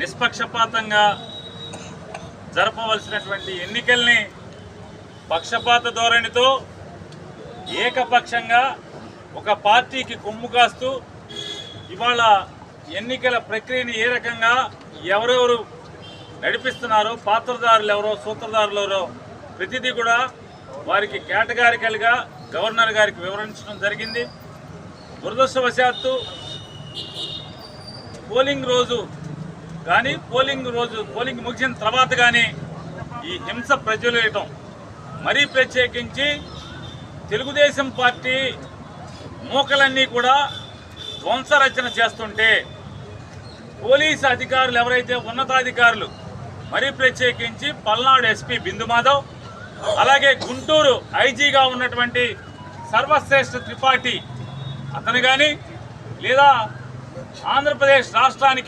నిష్పక్షపాతంగా జరపవలసినటువంటి ఎన్నికల్ని పక్షపాత ధోరణితో ఏకపక్షంగా ఒక పార్టీకి కొమ్ము కాస్తూ ఇవాళ ఎన్నికల ప్రక్రియని ఏ రకంగా ఎవరెవరు నడిపిస్తున్నారో, పాత్రదారులు ఎవరో, సూత్రధారులు ఎవరో ప్రతిదీ కూడా వారికి కేటగారికల్గా గవర్నర్ గారికి వివరించడం జరిగింది. దురదృష్టవశాత్తు పోలింగ్ రోజు కానీ పోలింగ్ ముగిసిన తర్వాత కానీ ఈ హింస ప్రజ్వలించడం, మరీ ప్రత్యేకించి తెలుగుదేశం పార్టీ మూకలన్నీ కూడా ధ్వంసరచన చేస్తుంటే పోలీసు అధికారులు ఎవరైతే ఉన్నతాధికారులు, మరీ ప్రత్యేకించి పల్నాడు ఎస్పీ బిందు మాధవ్, అలాగే గుంటూరు ఐజీగా ఉన్నటువంటి సర్వశ్రేష్ఠ త్రిపాఠి అతను కానీ, లేదా ఆంధ్రప్రదేశ్ రాష్ట్రానికి